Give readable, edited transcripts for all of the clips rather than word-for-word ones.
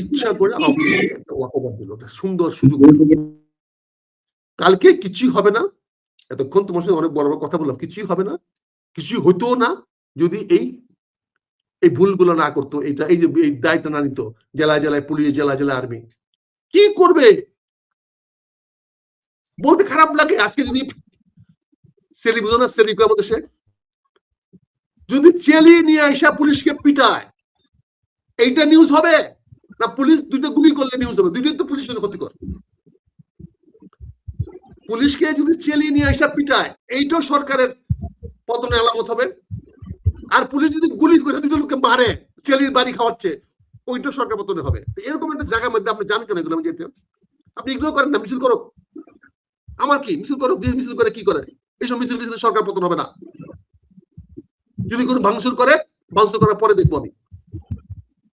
ইচ্ছা করে আওয়ামী লীগকে একটা ওয়াকওভার দিল, সুন্দর সুযোগ। কালকে কিছুই হবে না, এতক্ষণ তোমার সঙ্গে অনেক বড় বড় কথা বললাম, কিছুই হবে না, কিছুই হইতো না যদি এই ভুলগুলো না করতো, এটা এই যে এই দায়িত্ব না নিত, জেলায় জেলায় পুলিশ, জেলায় জেলায় আর্মি। কি করবে বলতে খারাপ লাগে। আজকে যদি সেলি বুঝো না, সেলি আমাদের দেশে যদি চেলিয়ে নিয়ে আসা পুলিশকে পিটায়, এইটা নিউজ হবে না? পুলিশ দুইটা গুলি করলে নিউজ হবে? দুইটাই তো পুলিশের ক্ষতিকর। পুলিশকে যদি চেলিয়ে নিয়ে আসা পিটায়, এইটাও সরকারের পতনের আলামত হবে। আর পুলিশ যদি গুলি করে দুটো লোককে মারে, চেলির বাড়ি খাওয়াচ্ছে, ওইটা সরকার পতনে হবে। এরকম একটা জায়গার মধ্যে আপনি জানেন কেন এগুলো? আমি যেতে আপনি ইগনোর করেন না, মিছিল করো, আমার কি মিছিল করো, মিছিল করে কি করে? এইসব মিছিল মিছিল সরকার পতন হবে না। যদি কোনো ভাঙচুর করে, ভাঙচুর করার পরে দেখবো আমি।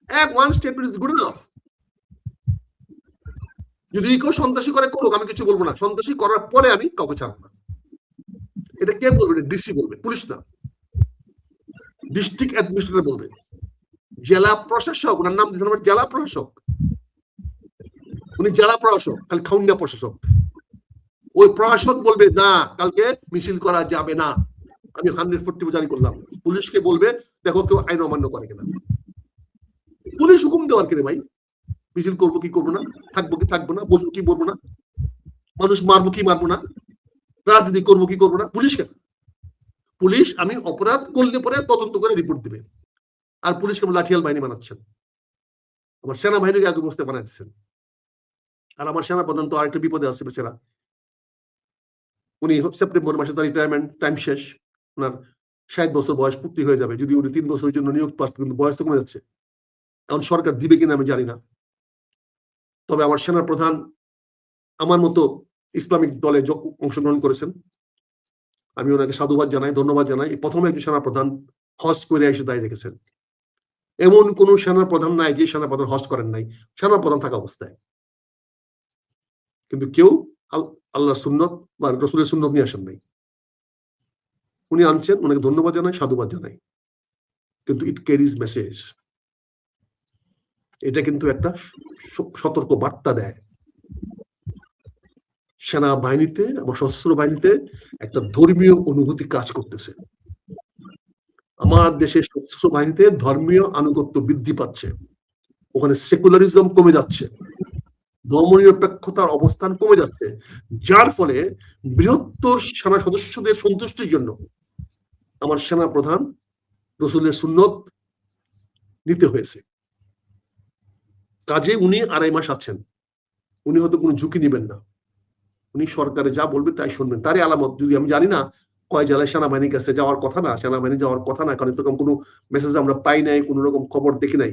এক one statement is good enough. যদি কেউ সন্ত্রাসী করে করুক, আমি কিছু বলবো না। সন্ত্রাসী করার পরে আমি কাউকে ছাড়বো না। এটা কে বলবে? ডিসি বলবে, পুলিশ না। ডিস্ট্রিক্ট অ্যাডমিনিস্ট্রেটর বলবে, জেলা প্রশাসক, ওনার নাম দিয়েছেন আমার জেলা প্রশাসক, উনি জেলা প্রশাসক, খালি খাউন্ডা প্রশাসক। ওই প্রশাসক বলবে না, কালকে মিছিল করা যাবে না। আমি 140 জারি করলাম। পুলিশকে বলবে, দেখো কেউ আইন অমান্য করে কিনা। পুলিশ হুকুম দেওয়ার কিনে ভাই, মিছিল করবো কি করবো না, থাকবো কি থাকবো না, বলবো কি বলবো না, মানুষ মারবো কি মারবো না, রাজনীতি করবো কি করবো না। পুলিশ কেন? পুলিশ আমি অপরাধ করলে পরে তদন্ত করে রিপোর্ট দিবে। আর পুলিশকে লাঠিয়াল বাহিনী বানাচ্ছেন, আমার সেনাবাহিনীকে আগে বসতে বানাই দিচ্ছেন। আর আমার সেনা প্রধান তো আরেকটা বিপদে আছে বেচারা। উনি সেপ্টেম্বর মাসে তার রিটায়ারমেন্ট টাইম শেষ, ওনার 60 বছর বয়স পূর্তি হয়ে যাবে। যদি উনি 3 বছরের জন্য নিয়োগ পান, কিন্তু বয়স তো কমে যাচ্ছে। এখন সরকার দিবে কিনা আমি জানি না। তবে আমার সেনা প্রধান আমার মতো ইসলামিক দলে অংশগ্রহণ করেছেন, আমি ওনাকে সাধুবাদ জানাই, ধন্যবাদ জানাই। প্রথমে একজন সেনা প্রধান হজ করে এসে দাঁড়িয়ে রেখেছেন। এমন কোন সেনা প্রধান নাই যে সেনা প্রধান হজ করেন নাই সেনা প্রধান থাকা অবস্থায়। কিন্তু কেউ আল্লাহর সুন্নত বা রসুলের সুন্নত নিয়ে আসেন নাই। উনি আনছেন, ওনাকে ধন্যবাদ জানাই, সাধুবাদ জানাই। কিন্তু ইট ক্যারিজ মেসেজ। এটা কিন্তু একটা সতর্ক বার্তা দেয়। সেনাবাহিনীতে বা সশস্ত্র বাহিনীতে একটা ধর্মীয় অনুভূতি কাজ করতেছে। আমার দেশের সশস্ত্র বাহিনীতে ধর্মীয় আনুগত্য বৃদ্ধি পাচ্ছে, ওখানে সেকুলারিজম কমে যাচ্ছে, ধর্মনিরপেক্ষতার অবস্থান কমে যাচ্ছে, যার ফলে বৃহত্তর সেনা সদস্যদের সন্তুষ্টির জন্য আমার সেনা প্রধান রসুলের সুন্নত নিতে হয়েছে। কাজে উনি 2.5 মাস আছেন, উনি হয়তো কোনো ঝুঁকি নেবেন না, উনি সরকারে যা বলবে তাই শুনবেন। তারই আলামত, যদি আমি জানি না কয় জেলায় সেনাবাহিনীর কাছে যাওয়ার কথা না, সেনাবাহিনী যাওয়ার কথা না, কারণ এরকম কোনো মেসেজ আমরা পাই নাই, কোনো রকম খবর দেখি নাই।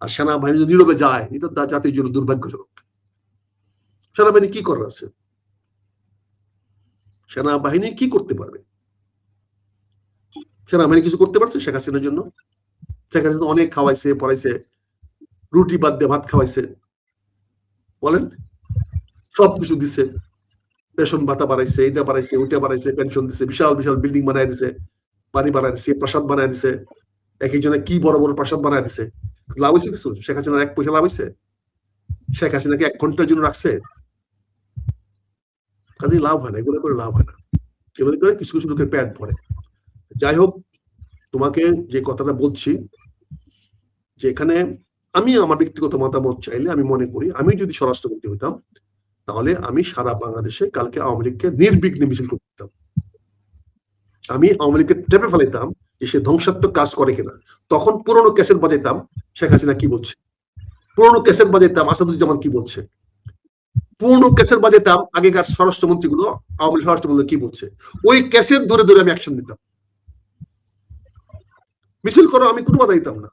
আর সেনাবাহিনী যদি নীরবে যায়, এটা জাতির জন্য দুর্ভাগ্যজনক। সেনাবাহিনী কি করার আছে? সেনাবাহিনী কি করতে পারবে? সেনাবাহিনী কিছু করতে পারছে শেখ হাসিনার জন্য? শেখ হাসিনা অনেক খাওয়াইছে, পড়াইছে, রুটি বাদ দিয়ে ভাত খাওয়াইছে, বলেন, সবকিছু দিছে, পেশন ভাতা বাড়াইছে, এটা বাড়াইছে, ওইটা বাড়াইছে, পেনশন দিছে, বিশাল বিশাল বিল্ডিং বানাই দিছে, বাড়ি বানাই দিছে, প্রাসাদ বানাই দিছে, এক একজনে কি বড় বড় প্রাসাদ বানাই দিছে। লাভ হয়েছে কিছু? শেখ হাসিনার 1 পয়সা লাভ হয়েছে? শেখ হাসিনাকে 1 ঘন্টার জন্য রাখছে? কাজে লাভ হয় না, এগুলো করে লাভ হয় না। এগুলো করে কিছু কিছু লোকের পেট ভরে। যাই হোক, তোমাকে যে কথাটা বলছি, যে এখানে আমি আমার ব্যক্তিগত মতামত চাইলে আমি মনে করি, আমি যদি স্বরাষ্ট্রমন্ত্রী হইতাম, তাহলে আমি সারা বাংলাদেশে কালকে আওয়ামী লীগকে নির্বিঘ্নে মিছিল করতাম। আমি আওয়ামী লীগকে টেপে ফেলাইতাম যে সে ধ্বংসাত্মক কাজ করে কিনা। তখন পুরোনো ক্যাসেট বাজাইতাম, শেখ হাসিনা কি বলছে, পুরোনো ক্যাসেট বাজাইতাম আসাদুজ্জামান কি বলছে, পুরোনো ক্যাসেট বাজাইতাম আগেকার স্বরাষ্ট্রমন্ত্রীগুলো, আওয়ামী লীগ স্বরাষ্ট্রমন্ত্রী কি বলছে, ওই ক্যাসেট ধরে ধরে আমি অ্যাকশন নিতাম। মিছিল করো, আমি কোনো বাধা দিতাম না,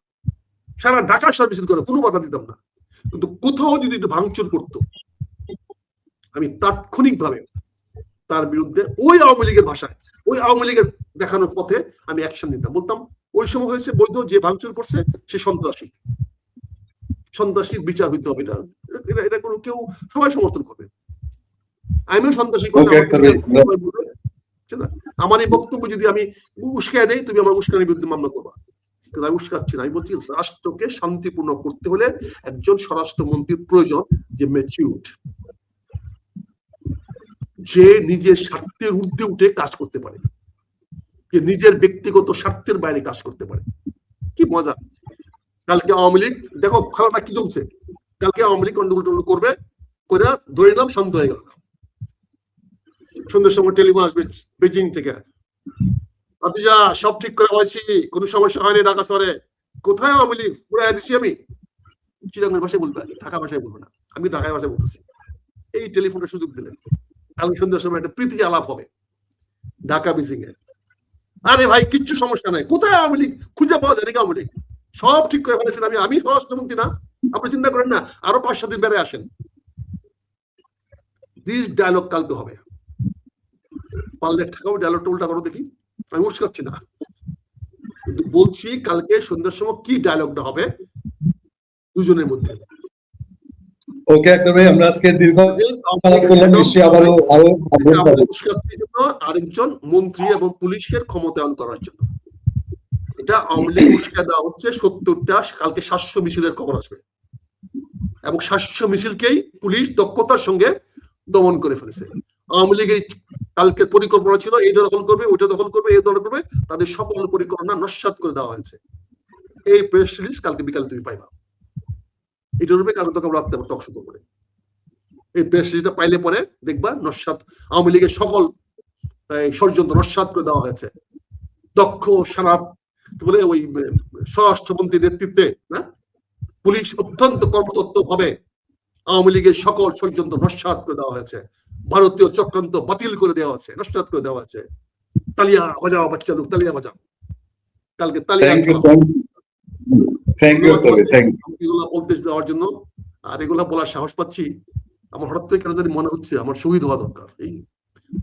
সারা ঢাকা শহর মিছিল করো, কোনো বাধা দিতাম না। কিন্তু কোথাও যদি একটু ভাঙচুর করতো, আমি তাৎক্ষণিকভাবে তার বিরুদ্ধে ওই আওয়ামী লীগের ভাষায়, ওই আওয়ামী লীগের দেখানোর পথে আমি অ্যাকশন নিতাম। বলতাম ওই সময় হয়েছে বৈধ, যে ভাঙচুর করছে সে সন্ত্রাসী, সন্ত্রাসীর বিচার হইতে হবে। এটা এটা কোনো কেউ সবাই সমর্থন করবে। আমিও সন্ত্রাসী করলে আমার এই বক্তব্য যদি আমি উস্কায় দেই, তুমি আমার উস্কানির বিরুদ্ধে মামলা করবা। কিন্তু আমি উস্কাচ্ছি না, আমি বলছি রাষ্ট্রকে শান্তিপূর্ণ করতে হলে একজন স্বরাষ্ট্রমন্ত্রীর প্রয়োজন যে ম্যাচিউরড, যে নিজের স্বার্থের ঊর্ধ্বে উঠে কাজ করতে পারে, যে নিজের ব্যক্তিগত স্বার্থের বাইরে কাজ করতে পারে। কি মজা! কালকে আওয়ামী লীগ দেখো খেলাটা কি জমছে, কালকে আওয়ামী লীগ গন্ডগোল করবে করে ধরে নিলাম, শান্ত হয়ে গেল। সন্ধ্যের সময় টেলিফোন আসবে বেজিং থেকে, ভাতিজা সব ঠিক করে বলছি, কোনো সমস্যা হয়নি ঢাকা শহরে। কোথায় আওয়ামী লীগ? পুরাই দিচ্ছি আমি। চিটাঙ্গের ভাষায় বলবে, ঢাকা ভাষায় বলবো না, আমি ঢাকায় ভাষায় বলতেছি। এই টেলিফোনটা সুযোগ দিলেন, কালকে সন্ধ্যার সময় একটা প্রীতি আলাপ হবে ঢাকা বেজিং এ। আরে ভাই কিচ্ছু সমস্যা নাই, কোথায় আওয়ামী লীগ? খুঁজে পাওয়া যায় নাকি আওয়ামী লীগ? সব ঠিক করে ফেলেছেন, আমি স্বরাষ্ট্রমন্ত্রী না, আপনি চিন্তা করেন না, আরো 5-7 দিন বেড়ে আসেন। দিস ডায়লগ কালকে হবে। পারলে ঠাকাও ডায়লগটা উল্টা করো দেখি, আমি উস্কাচ্ছি না, কিন্তু বলছি কালকে সন্ধ্যার সময় কি ডায়লগটা হবে দুজনের মধ্যে। ওকে আক্তার ভাই, আমরা আজকে দীর্ঘ আলাপ করলাম, নিশ্চয়ই আরো আরেকজন মন্ত্রী এবং পুলিশের ক্ষমতায়ন করার জন্য এটা আওয়ামী লীগ উস্কা দেওয়া হচ্ছে। 70টা কালকে 700 মিছিলের খবর আসবে এবং 700 মিছিলকেই পুলিশ দক্ষতার সঙ্গে দমন করে ফেলেছে। আওয়ামী লীগের কালকে পরিকল্পনা ছিল এইটা দখল করবে, ওইটা দখল করবে, এই দখল করবে, তাদের সকল পরিকল্পনা নস্যাৎ করে দেওয়া হয়েছে। এই প্রেস রিলিজ কালকে বিকালে তুমি পাইবা, এটার উপরে কালকে তোকে রাখতে টক শো করবে। এই প্রেস রিলিজটা পাইলে পরে দেখবা নস্যাৎ, আওয়ামী লীগের সকল ষড়যন্ত্র নস্যাৎ করে দেওয়া হয়েছে। দক্ষ সারা বলে ওই স্বরাষ্ট্রমন্ত্রীর নেতৃত্বে না, পুলিশ অত্যন্ত কর্মতত্ত্ব ভাবে আওয়ামী লীগের সকল ষড়যন্ত্র নস্যাৎ করে দেওয়া হয়েছে, ভারতীয় চক্রান্ত বাতিল করে দেওয়া হয়েছে, নস্যাৎ করে দেওয়া হয়েছে। তালিয়া বাজাও বাচ্চা লোক, তালিয়া বাজাও। কালকে তালিয়া এগুলা বলতে দেওয়ার জন্য, আর এগুলা বলার সাহস পাচ্ছি। আমার হঠাৎ করে কেন জানি মনে হচ্ছে আমার শহীদ হওয়া দরকার। এই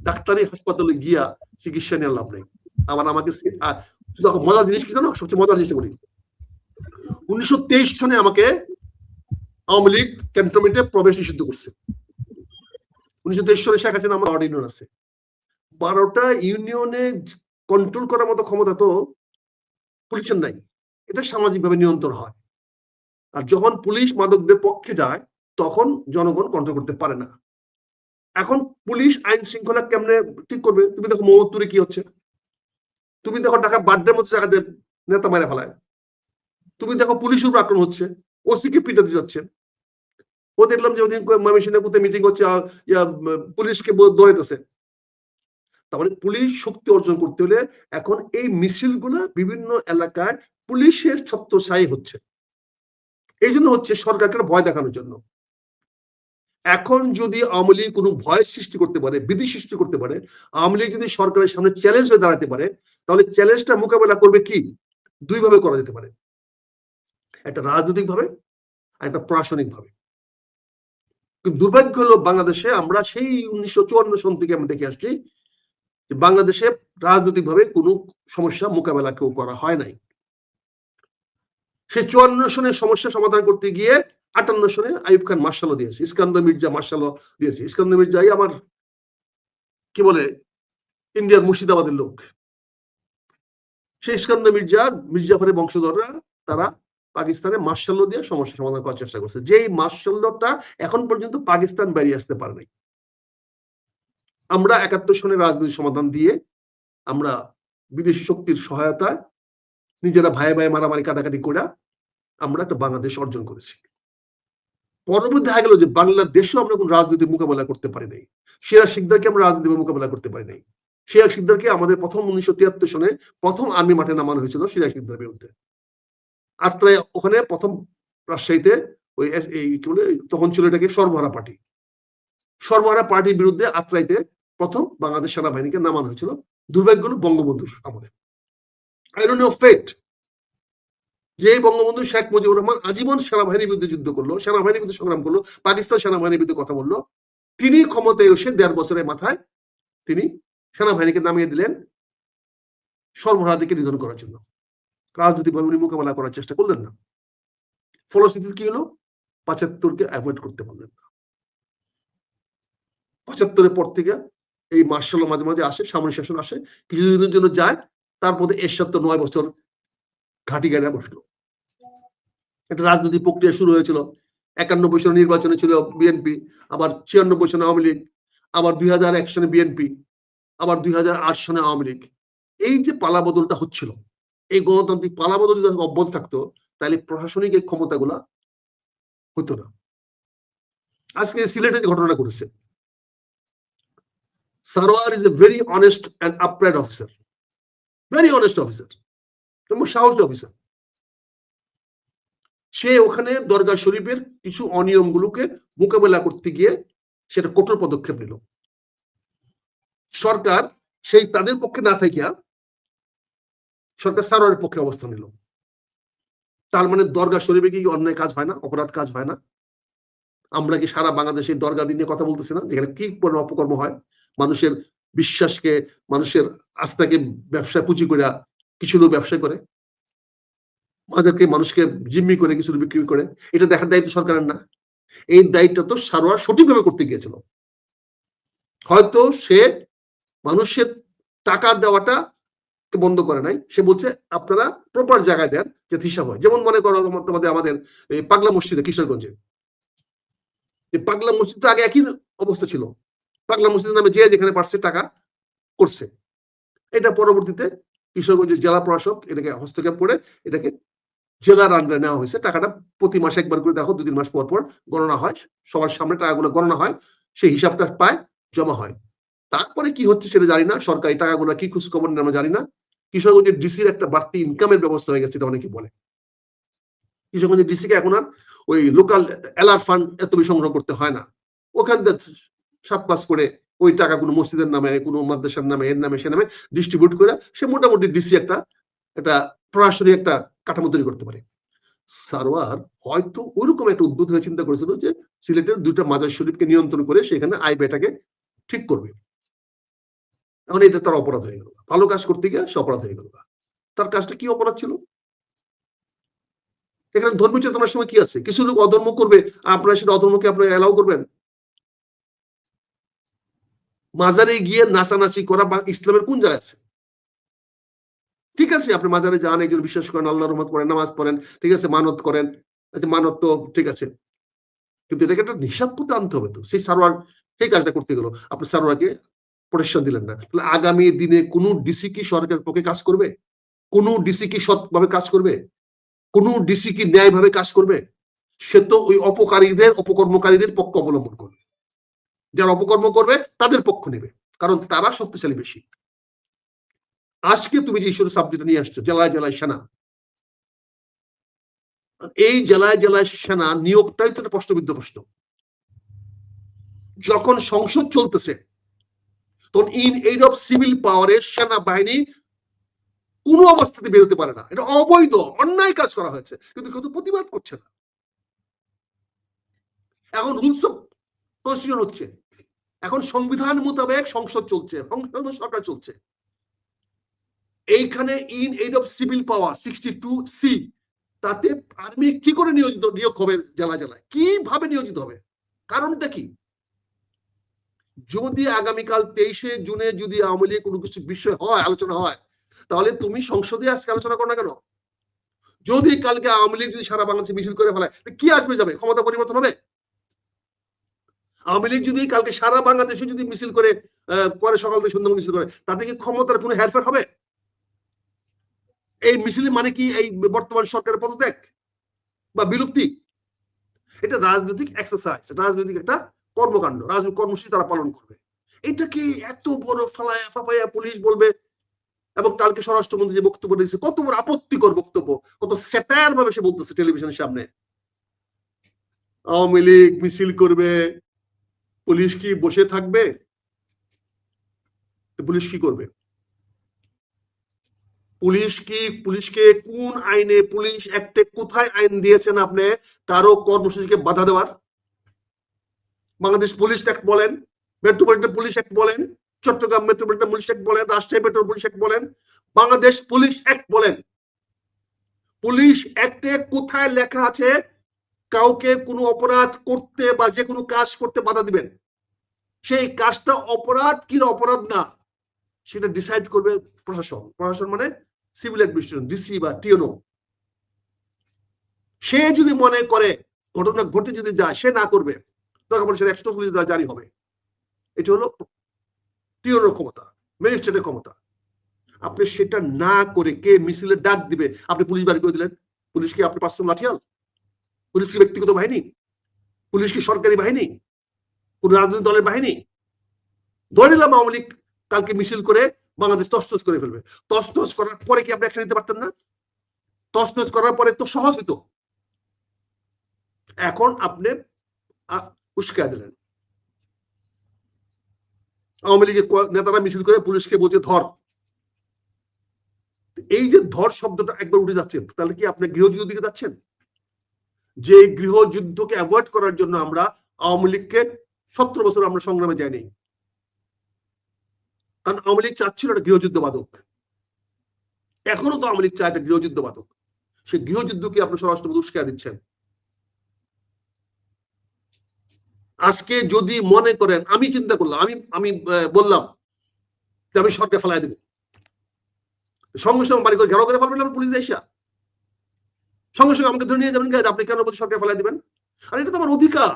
ডাক্তারি হাসপাতালে গিয়া চিকিৎসা নিয়ে লাভ নেই। আবার আমাকে মজার জিনিস কি জানো, সবচেয়ে মজার জিনিসটা বলি, 1923 সনে আমাকে আওয়ামী লীগ ক্যান্টনমেন্টে প্রবেশ নিষিদ্ধ করছে। 1923 সনে শেখ হাসিনা আমার অর্ডিনার আছে। 12টা ইউনিয়নে কন্ট্রোল করার মতো ক্ষমতা তো পুলিশের নাই, এটা সামাজিকভাবে নিয়ন্ত্রণ হয়। আর যখন পুলিশ মাদকদের পক্ষে যায় তখন জনগণ কন্ট্রোল করতে পারে না। এখন পুলিশ আইন শৃঙ্খলা কেমনে ঠিক করবে? তুমি দেখো মোহাম্মদপুরে কি হচ্ছে, তুমি দেখো ঢাকা বাড্ডার মতো জায়গাতে নেতা মারা ফেলায়, তুমি দেখো পুলিশের উপর আক্রমণ হচ্ছে, ওসিকে পিটাতে যাচ্ছে। ও দেখলাম যে ওদিন ময়মনসিংহে কোথায় মিটিং হচ্ছে, পুলিশকে দৌড়াইতেছে। তারপরে পুলিশ শক্তি অর্জন করতে হলে এখন এই মিছিলগুলো বিভিন্ন এলাকায় পুলিশের ছত্রছায়াই হচ্ছে। এই জন্য হচ্ছে সরকারকে ভয় দেখানোর জন্য। এখন যদি আওয়ামী লীগ কোনো ভয় সৃষ্টি করতে পারে, বিধি সৃষ্টি করতে পারে, আওয়ামী লীগ যদি সরকারের সামনে চ্যালেঞ্জ হয়ে দাঁড়াতে পারে, তাহলে চ্যালেঞ্জটা মোকাবেলা করবে কি? দুইভাবে করা যেতে পারে, একটা রাজনৈতিক ভাবে আর একটা প্রশাসনিক ভাবে। কিন্তু দুর্ভাগ্য হলো বাংলাদেশে আমরা সেই 1954 সন থেকে আমরা দেখে আসছি যে বাংলাদেশে রাজনৈতিক ভাবে কোনো সমস্যা মোকাবেলা কেউ করা হয় নাই। সেই 54 সনের সমস্যা সমাধান করতে গিয়ে 58 সনে আইয়ুব খান মার্শালও দিয়েছে, ইস্কান্দর মির্জা মার্শালও দিয়েছে। ইস্কান্দর মির্জাই আমার কি বলে ইন্ডিয়ার মুর্শিদাবাদের লোক। সেই ইস্কান্দর মির্জাফরের বংশধররা তারা পাকিস্তানে মার্শাল দিয়ে সমস্যা সমাধান করার চেষ্টা করছে, যেই মার্শাল লটা এখন পর্যন্ত পাকিস্তান বেরিয়ে আসতে পারে নাই। আমরা 71 সনের রাজনৈতিক সমাধান দিয়ে আমরা বিদেশি শক্তির সহায়তায় নিজেরা ভাই ভাই মারামারি কাটাকাটি করে আমরা একটা বাংলাদেশ অর্জন করেছি। পরবর্তী দেখা গেল যে বাংলাদেশেও আমরা কোন রাজনীতি মোকাবেলা করতে পারি নাই। সিরাজ শিকদারকে আমরা রাজনীতি মোকাবেলা করতে পারি নাই। সিরাজ শিকদারকে আমাদের প্রথম 1973 সনে প্রথম আর্মি মাঠে নামানো হয়েছিল সিরাজ শিকদারের বিরুদ্ধে। আত্রায় ওখানে প্রথম রাজশাহীতে ওই কি বলে তখন ছিল এটাকে সর্বহারা পার্টি, সর্বহারা পার্টির বিরুদ্ধে আত্রাইতে প্রথম বাংলাদেশ সেনাবাহিনীকে নামানো হয়েছিল। দুর্ভাগ্য হলো বঙ্গবন্ধুর আমলে, আইরনি অফ ফেট, যে বঙ্গবন্ধু শেখ মুজিবুর রহমান আজীবন সেনাবাহিনীর বিরুদ্ধে যুদ্ধ করলো, সেনাবাহিনীর বিরুদ্ধে সংগ্রাম করলো, পাকিস্তান সেনাবাহিনীর বিরুদ্ধে কথা বললো, তিনি ক্ষমতায় এসে 1.5 বছরের মাথায় তিনি সেনাবাহিনীকে নামিয়ে দিলেন সর্বহারাদিকে নিধন করার জন্য। রাজনৈতিকভাবে উনি মোকাবেলা করার চেষ্টা করলেন না। ফলশ্রুতি কি হলো? 75কে অ্যাভয়েড করতে পারলেন না। 75-এর পর থেকে এই মার্শাল মাঝে মাঝে আসে, সামরিক শাসন আসে, কিছুদিনের জন্য যায়, তারপরে এরশাদ তো 9 বছর ঘাটি গাড়িরা বসলো। একটা রাজনৈতিক প্রক্রিয়া শুরু হয়েছিল। 91 সনে নির্বাচনে ছিল বিএনপি, আবার 96 সনে আওয়ামী লীগ, আবার 2001 সনে বিএনপি, আবার 2008 সনে আওয়ামী লীগ। এই যে পালাবদলটা হচ্ছিল, এই গণতান্ত্রিক পালাবদল যদি অব্যাহত থাকতো তাহলে প্রশাসনিক এই ক্ষমতাগুলা হতো না। আজকে সিলেটে যে ঘটনাটা ঘটেছে, Sarwar is a very honest and upright officer, very honest officer এবং সাহসী অফিসার। সে ওখানে দরগা শরীফের কিছু অনিয়মগুলোকে মোকাবেলা করতে গিয়ে সেটা কঠোর পদক্ষেপ নিল। সরকার সেই তাদের পক্ষে না থাকিয়া সরকার সারোয়ারের পক্ষে অবস্থান নিল। তার মানে দরগা শরীফে কি অন্যায় কাজ হয় না, অপরাধ কাজ হয় না? আমরা কি সারা বাংলাদেশে দরগা দিন নিয়ে কথা বলতেছি না, যেখানে কি অপকর্ম হয়, মানুষের বিশ্বাসকে, মানুষের আস্থাকে ব্যবসায় পুঁজি করে কিছু লোক ব্যবসা করে, আমাদেরকে মানুষকে জিম্মি করে কিছু বিক্রি করে, এটা দেখার দায়িত্ব সরকারের না? এই দায়িত্ব তো সারোয়ার সঠিকভাবে করতে গিয়েছিল। হয়তো সে মানুষের টাকা দেওয়াটা বন্ধ করে নাই, সে বলছে আপনারা প্রপার জায়গায় দেন যে হিসাব হয়। যেমন মনে করো আমাদের পাগলা মসজিদে কিশোরগঞ্জে, পাগলা মসজিদ তো আগে একই অবস্থা ছিল, পাগলা মসজিদের নামে যে যেখানে পারছে টাকা করছে। এটা পরবর্তীতে কিশোরগঞ্জের জেলা প্রশাসক এটাকে হস্তক্ষেপ করে এটাকে জেলার আন্ডারে নেওয়া হয়েছে। টাকাটা প্রতি মাসে একবার করে দেখো, 2-3 মাস পর পর গণনা হয়, সবার সামনে টাকাগুলো গণনা হয়, সেই হিসাবটা পায়, জমা হয়। তারপরে কি হচ্ছে সেটা জানি না, সরকারি টাকাগুলো কি খোঁজ খবর আমরা জানি না। কিশোরগঞ্জের ডিসির একটা বাড়তি ইনকামের ব্যবস্থা হয়ে গেছে, এটা অনেকে বলে। কিশোরগঞ্জের ডিসিকে এখন আর ওই লোকাল এলার ফান্ড এত বেশি সংগ্রহ করতে হয় না, ওখান থেকে সাতপাস করে ওই টাকা কোনো মসজিদের নামে, কোনো মাদ্রাসার নামে, এর নামে, সে নামে ডিস্ট্রিবিউট করে সে মোটামুটি ডিসি একটা প্রশাসনিক একটা কাঠামো তৈরি করতে পারে। সারোয়ার হয়তো ওইরকম একটা উদ্ভূত হয়ে চিন্তা করেছিল যে সিলেটের 2টা মাজার শরীফকে নিয়ন্ত্রণ করে সেখানে আয় ব্যয়টাকে ঠিক করবে। এখন এটা তার অপরাধ হয়ে গেল, ভালো কাজ করতে গিয়ে সে অপরাধ হয়ে গেল। তার কাজটা কি অপরাধ ছিল? এখানে ধর্মীয় চেতনার সময় কি আছে? কিছু লোক অধর্ম করবে, আপনারা সেটা অধর্মকে আপনারা এলাও করবেন? মাজারে গিয়ে নাচানাচি করা বা ইসলামের কোন জায়গায় আছে? ঠিক আছে, আপনি মাজারে যান, একজন বিশ্বাস করেন, আল্লাহর রহমত করেন, নামাজ পড়েন, ঠিক আছে, মানত করেন, মানত তো ঠিক আছে, কিন্তু এটাকে একটা হিসাব পথে আনতে হবে। তো সেই সারোয়ার সেই কাজটা করতে গেল, আপনি সারোয়ারকে প্রোটেকশন দিলেন না। তাহলে আগামী দিনে কোন ডিসি কি সরকারের পক্ষে কাজ করবে? কোন ডিসি কি সৎভাবে কাজ করবে? কোন ডিসি কি ন্যায়ভাবে কাজ করবে? সে তো ওই অপকর্মকারীদের পক্ষ অবলম্বন করবে, যারা অপকর্ম করবে তাদের পক্ষ নেবে, কারণ তারা শক্তিশালী বেশি। আজকে তুমি যে ইস্যু সাবজেক্ট নিয়ে আসছো, জেলায় জেলায় সেনা, এই জেলায় জেলায় সেনা নিয়োগটাই তো একটা প্রশ্নবিদ্ধ প্রশ্ন। যখন সংসদ চলতেছে তখন ইন এইড অফ সিভিল পাওয়ারের সেনাবাহিনী কোন অবস্থাতে বেরোতে পারে না, এটা অবৈধ, অন্যায় কাজ করা হয়েছে, কিন্তু কেউ তো প্রতিবাদ করছে না। এখন রুলস অফ কনস্টিটিউশন হচ্ছে, এখন সংবিধান মোতাবেক সংসদ চলছে, সরকার চলছে। এইখানে in aid of civil power 62C, তাতে আর্মি কি করে নিয়োগ হবে জেলা জেলায়, কিভাবে নিয়োজিত হবে, কারণটা কি? যদি আগামীকাল 23শে জুনে যদি আওয়ামী লীগ কোনো কিছু বিষয় হয়, আলোচনা হয়, তাহলে তুমি সংসদে আজকে আলোচনা করো না কেন? যদি কালকে আওয়ামী লীগ যদি সারা বাংলাদেশে মিছিল করে ফেলায়, কি আসবে যাবে? ক্ষমতা পরিবর্তন হবে? আওয়ামী লীগ যদি কালকে সারা বাংলাদেশে যদি মিছিল করে সকাল থেকে সন্ধ্যা মিছিল করে, তাতে কি ক্ষমতার কোনো হেরফের হবে? এই মিছিল মানে কি এই বর্তমান সরকারের পদত্যাগ বা বিলুপ্তি? এটা রাজনৈতিক এক্সারসাইজ, রাজনৈতিক একটা কর্মকাণ্ড, রাজনৈতিক কর্মসূচি তারা পালন করবে। এটাকে এত বড় ফালায়া পুলিশ বলবে, এবং কালকে স্বরাষ্ট্রমন্ত্রী যে বক্তব্য দিয়েছে, কত বড় আপত্তিকর বক্তব্য, কত স্যাটায়ার ভাবে সে বলতেছে টেলিভিশনের সামনে। আওয়ামী লীগ মিছিল করবে, পুলিশ কি বসে থাকবে? পুলিশ কি করবে? পুলিশকে কোন আইনে, পুলিশ অ্যাক্টে কোথায় আইন দিয়েছেন আপনি কারো কর্মসূচিকে বাধা দেওয়ার? বাংলাদেশ পুলিশ অ্যাক্ট বলেন, মেট্রোপলিটন পুলিশ অ্যাক্ট বলেন, চট্টগ্রাম মেট্রোপলিটন পুলিশ অ্যাক্ট বলেন, রাজশাহী মেট্রো পুলিশ অ্যাক্ট বলেন, বাংলাদেশ পুলিশ অ্যাক্ট বলেন, পুলিশ অ্যাক্টে কোথায় লেখা আছে কাউকে কোনো অপরাধ করতে বা যে কোনো কাজ করতে বাধা দিবেন? সেই কাজটা অপরাধ কি অপরাধ না সেটা ডিসাইড করবে প্রশাসন। প্রশাসন মানে সিভিল অ্যাডমিনিস্ট্রেশন, ডিসি বা টিএনও, সে যদি মনে করে ঘটনা ঘটে যদি যায়, সে না করবে, তখন বলে সে 140 ধারা জারি হবে। এটা হলো টিওর ক্ষমতা, ম্যাজিস্ট্রেটের ক্ষমতা। আপনি সেটা না করে কে মিছিলের ডাক দিবে, আপনি পুলিশ বাড়ি করে দিলেন। পুলিশ কি আপনি পার্সোনাল লাঠিয়াল? পুলিশ কি ব্যক্তিগত বাহিনী? পুলিশ কি সরকারি বাহিনী? কোন রাজনৈতিক দলের বাহিনী? ধরে নিলাম আওয়ামী লীগ কালকে মিছিল করে বাংলাদেশ তছনছ করে ফেলবে, তছনছ করার পরে কি আপনি অ্যাকশন নিতে পারতেন না? তছনছ করার পরে তো সহজ হতো। এখন আপনি উস্কায় দিলেন। আওয়ামী লীগের নেতারা মিছিল করে পুলিশকে বলছে ধর। এই যে ধর শব্দটা একবার উঠে যাচ্ছে, তাহলে কি আপনি গৃহযুদ্ধের দিকে যাচ্ছেন? যে গৃহযুদ্ধকে অ্যাভয়েড করার জন্য আমরা আওয়ামী লীগকে 17 বছর আমরা সংগ্রামে যাইনি, কারণ আওয়ামী লীগ চাচ্ছিল একটা গৃহযুদ্ধ বাদক। এখনো তো আওয়ামী লীগ চায় একটা গৃহযুদ্ধ বাদক। সে গৃহযুদ্ধকে আপনি স্বরাষ্ট্রমন্ত্রী উস্কায়া দিচ্ছেন। আজকে যদি মনে করেন, আমি চিন্তা করলাম, আমি বললাম যে আমি সরকার ফেলাই দেব, সঙ্গে সঙ্গে বাড়ি করে ঘেরাও করে ফেলবেন পুলিশ এসে, সঙ্গে সঙ্গে আমাকে ধরে নিয়ে যাবেন, আপনি কেন বলছেন সরকার ফেলাই দিবেন? আর এটা তো আমার অধিকার।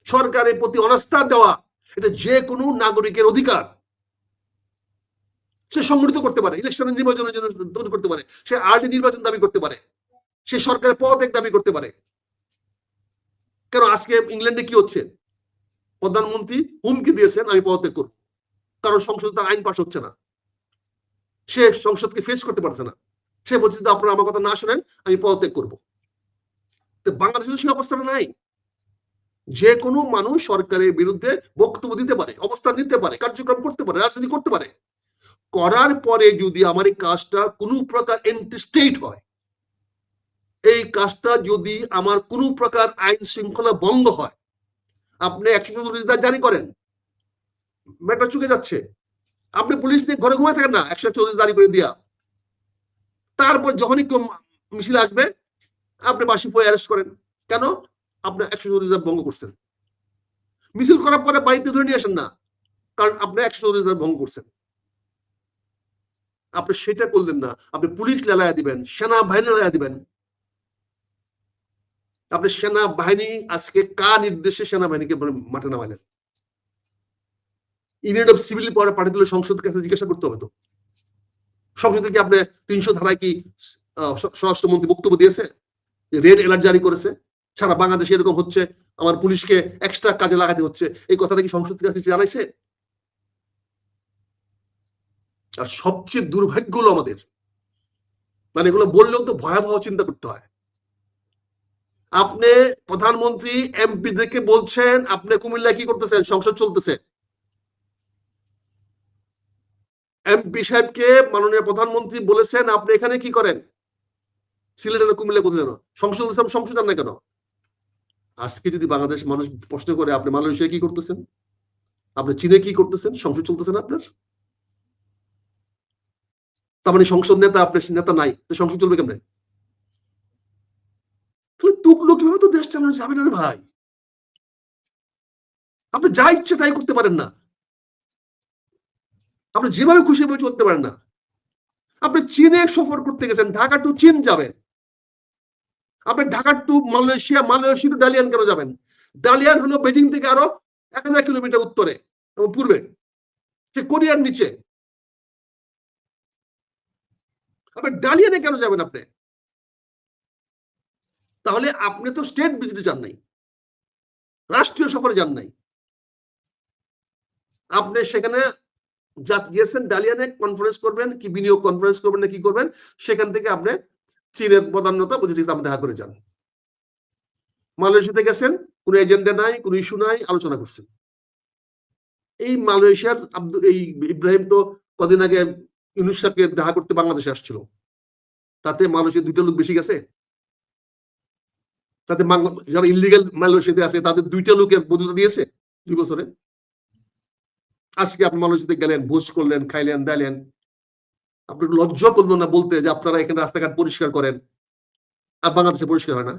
সরকারের প্রতি অনাস্থা দেওয়া এটা যে কোনো নাগরিকের অধিকার। সে সংগঠিত করতে পারে, ইলেকশনের নির্বাচনের জন্য তৈরি করতে পারে, সে আর্লি নির্বাচন দাবি করতে পারে, সে সরকারের পদত্যাগ দাবি করতে পারে। কেন আজকে ইংল্যান্ডে কি হচ্ছে? প্রধানমন্ত্রী হুমকি দিয়েছেন আমি পদত্যাগ করব, কারণ সংসদে তার আইন পাস হচ্ছে না, সে সংসদকে ফেস করতে পারছে না। সে বলছে যে আপনারা আমার কথা না শুনেন, আমি পদত্যাগ করব। বাংলাদেশের সেই অবস্থাটা নাই। যে কোনো মানুষ সরকারের বিরুদ্ধে বক্তব্য দিতে পারে, অবস্থান নিতে পারে, কার্যক্রম করতে পারে, রাজনীতি করতে পারে। করার পরে যদি আমার এই কাজটা কোনো প্রকার এন্টিস্টেট হয়, এই কাজটা যদি আমার কোনো প্রকার আইন শৃঙ্খলা ভঙ্গ হয়, আপনি 144 ধারা জারি করেন, ম্যাটার চুকে যাচ্ছে। আপনি পুলিশ দিয়ে ঘরে ঘুমায় থাকেন না 144 জারি করে দিয়া, তারপর যখনই কেউ মিছিল আসবে আপনি বাসি ফয়ে অ্যারেস্ট করেন। কেন? আপনি 144 ধারা ভঙ্গ করছেন। মিছিল করার পরে বাড়িতে ধরে নিয়ে আসেন না, কারণ আপনি 144 ধারা ভঙ্গ করছেন। আপনি সেটা করলেন না, আপনি পুলিশ লেলায়া দিবেন, সেনাবাহিনী লেলায়া দিবেন। আপনি সেনাবাহিনী আজকে কার নির্দেশে সেনাবাহিনীকে মাঠে নামাইলেন? ইউনিয়ন অফ সিভিল পরে পাঠিয়ে দিলে সংসদের কাছে জিজ্ঞাসা করতে হবে তো। সংসদে কি আপনি 300 ধারায় কি স্বরাষ্ট্রমন্ত্রী বক্তব্য দিয়েছে, রেড অ্যালার্ট জারি করেছে, সারা বাংলাদেশে এরকম হচ্ছে, আমার পুলিশকে এক্সট্রা কাজে লাগাতে হচ্ছে, এই কথাটা কি সংসদের কাছে জানাইছে? আর সবচেয়ে দুর্ভাগ্য হলো আমাদের, মানে এগুলো বললেও তো ভয়াবহ চিন্তা করতে হয়। আপনি প্রধানমন্ত্রী এমপিদেরকে বলছেন আপনি কুমিল্লায় কি করতেছেন, সংসদ চলতেছে। এমপি সাহেবকে মাননীয় প্রধানমন্ত্রী বলেছেন আপনি এখানে কি করেন, সিলেটের কুমিল্লা কোথায় যেন সংসদ, সংসদ না কেন? আজকে যদি বাংলাদেশ মানুষ প্রশ্ন করে আপনি মালয়েশিয়া কি করতেছেন, আপনি চীনে কি করতেছেন, সংসদ চলতেছে না আপনার? তার মানে সংসদ নেতা, আপনার নেতা নাই, সংসদ চলবে কেমনে? তুকলো কিভাবে তো দেশ চালানো যাবে না রে ভাই। আপনি যা ইচ্ছে তাই করতে পারেন না, আপনি যেভাবে খুশি করতে পারেন না। আপনি চীনে সফর করতে গেছেন, ঢাকা টু চীন যাবেন, আপনি Dhaka to Malaysia, Malaysia to Dalian কেন যাবেন? ডালিয়ান হলো বেজিং থেকে আরো 1000 কিলোমিটার উত্তরে এবং পূর্বে, সে কোরিয়ার নিচে। আপনি ডালিয়ানে কেন যাবেন আপনি? তাহলে আপনি তো স্টেট ভিজিটে যান নাই, রাষ্ট্রীয় সফরে যান নাই। আপনি সেখানে গিয়েছেন ডালিয়ানে কনফারেন্স করবেন, কি বিনিয়োগ কনফারেন্স করবেন না কি করবেন, সেখান থেকে আপনি চীনের প্রধানতা বুঝে আপনি দেখা করে যান। মালয়েশিয়াতে গেছেন, কোনো এজেন্ডা নাই, কোনো ইস্যু নাই, আলোচনা করছেন। এই মালয়েশিয়ার এই ইব্রাহিম তো কদিন আগে ইউনূস সাহেবকে দেখা করতে বাংলাদেশে আসছিল, তাতে মালয়েশিয়ার 2টা লোক বেশি গেছে? তাতে যারা ইলিগাল মালয়েশিয়াতে আছে তাদের 2টা লোকের বদলে দিয়েছে 2 বছরে? আজকে আপনি মালয়েশিয়াতে গেলেন, ভোজ করলেন, খাইলেন, দাইলেন, আপনি লজ্জা করলেন না বলতে যে আপনারা এখানে রাস্তাঘাট পরিষ্কার করেন, আর বাংলাদেশে পরিষ্কার হয় না?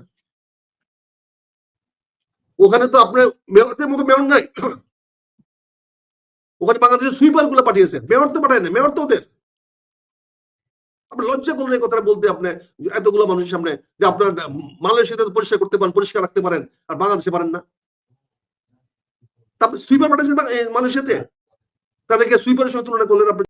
ওখানে তো আপনার মেয়রদের মতো মেয়র নাই, ওখানে বাংলাদেশের সুইপার গুলো পাঠিয়েছেন, মেয়র তো পাঠায় না, মেয়র তো ওদের। আপনি লজ্জা করলেন এই কথাটা বলতে, আপনি এতগুলো মানুষের সামনে যে আপনার মালয়েশিয়াতে পরিষ্কার করতে পারেন, পরিষ্কার রাখতে পারেন, আর বাংলাদেশে পারেন না। তারপরে সুইপার পাঠাচ্ছেন মালয়েশিয়াতে, তাদেরকে সুইপারের সঙ্গে তুলনা করলেন আপনি।